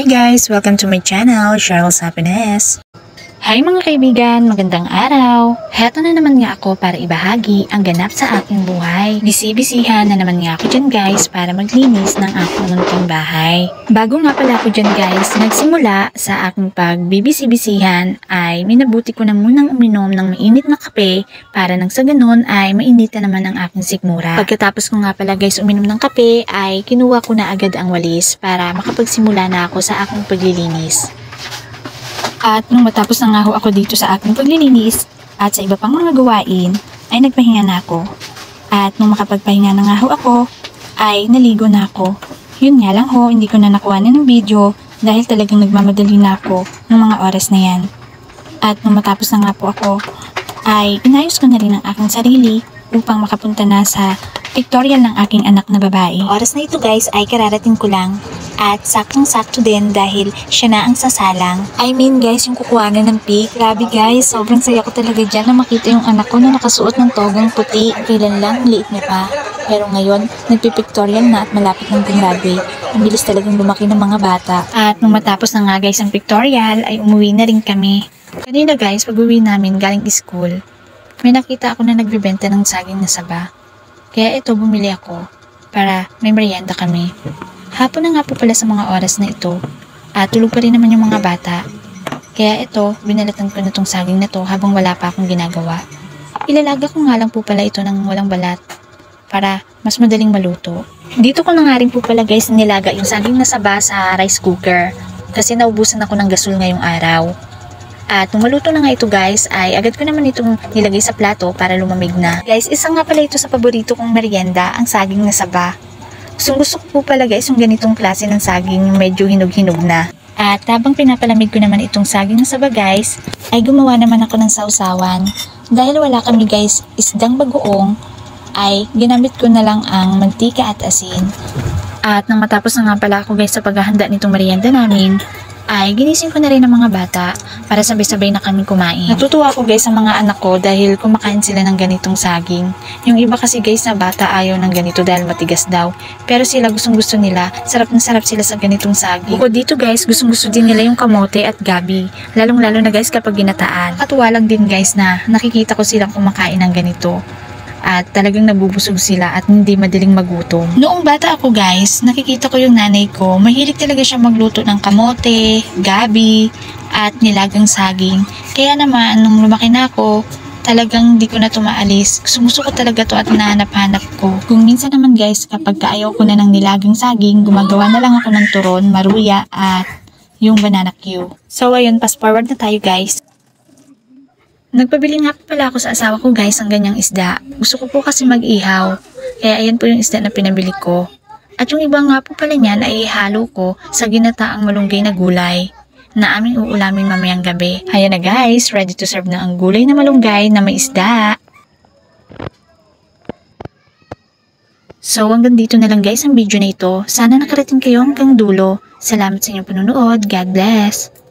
Hi guys! Welcome to my channel, Cheryl's Happiness. Hi mga kaibigan! Magandang araw! Heto na naman nga ako para ibahagi ang ganap sa aking buhay. Bisibisihan na naman nga ako dyan guys para maglinis ng aking munting bahay. Bago nga pala ako dyan guys, nagsimula sa aking pagbibisibisihan ay minabuti ko na munang uminom ng mainit na kape para nang sa ganun ay mainitan naman ang aking sikmura. Pagkatapos ko nga pala guys uminom ng kape ay kinuha ko na agad ang walis para makapagsimula na ako sa aking paglilinis. At nung matapos na nga ho ako dito sa aking paglilinis at sa iba pang mga gawain, ay nagpahinga na ako. At nung makapagpahinga na nga ho ako, ay naligo na ako. Yun nga lang ho, hindi ko na nakuha na ng video dahil talagang nagmamadali na ako ng mga oras na yan. At nung matapos na nga po ako, ay inayos ko na rin ang aking sarili upang makapunta na sa pictorial ng aking anak na babae. Oras na ito guys ay kararating ko lang. At saktong-sakto din dahil siya na ang sasalang. I mean guys, yung kukuha na ng pic. Grabe guys, sobrang saya ko talaga dyan na makita yung anak ko na nakasuot ng togang puti. Kailan lang, liit niya pa. Pero ngayon, nagpipictorial na at malapit ng gumraduate. Ang bilis talagang lumaki ng mga bata. At nung matapos na nga guys ang pictorial, ay umuwi na rin kami. Kanina guys, pag-uwi namin galing school, may nakita ako na nagbibenta ng saging na saba. Kaya ito, bumili ako para may merienda kami. Hapon na nga po pala sa mga oras na ito at tulog pa rin naman yung mga bata. Kaya ito, binalatan ko na itong saging na to habang wala pa akong ginagawa. Ilalaga ko nga lang po pala ito ng walang balat para mas madaling maluto. Dito ko na nga rin po pala guys nilaga yung saging na saba sa rice cooker kasi naubusan ako ng gasol ngayong araw. At nung maluto na nga ito guys ay agad ko naman itong nilagay sa plato para lumamig na. Guys, isa nga pala ito sa paborito kong merienda, ang saging na saba. Gusto ko po pala guys yung ganitong klase ng saging medyo hinog-hinog na. At habang pinapalamig ko naman itong saging na saba guys, ay gumawa naman ako ng sausawan. Dahil wala kami guys isdang bagoong, ay ginamit ko na lang ang mantika at asin. At nang matapos na nga pala ako guys sa paghahanda nitong merienda namin, ay ginising ko na rin ang mga bata para sabay-sabay na kami kumain. Natutuwa ako guys sa mga anak ko dahil kumakain sila ng ganitong saging. Yung iba kasi guys na bata ayaw ng ganito dahil matigas daw. Pero sila gustong-gusto nila, sarap na sarap sila sa ganitong saging. Bukod dito guys, gustong-gusto din nila yung kamote at gabi. Lalong-lalo na guys kapag ginataan. Katuwa lang din guys na nakikita ko silang kumakain ng ganito. At talagang nabubusog sila at hindi madaling magutom. Noong bata ako guys, nakikita ko yung nanay ko, mahilig talaga siya magluto ng kamote, gabi, at nilagang saging. Kaya naman, nung lumaki na ako, talagang di ko na tumaalis. Gusto ko talaga to at nahanap-hanap ko. Kung minsan naman guys, kapag kaayaw ko na ng nilagang saging, gumagawa na lang ako ng turon, maruya, at yung banana Q. So ayun, fast forward na tayo guys. Nagpabili nga po pala ako sa asawa ko guys ng ganyang isda. Gusto ko po kasi mag-ihaw. Kaya ayan po yung isda na pinabili ko. At yung iba nga po pala niyan ay ihalo ko sa ginataang malunggay na gulay na aming uulamin mamayang gabi. Ayan na guys, ready to serve na ang gulay na malunggay na may isda. So hanggang dito na lang guys ang video na ito. Sana nakarating kayo hanggang dulo. Salamat sa inyong panonood. God bless!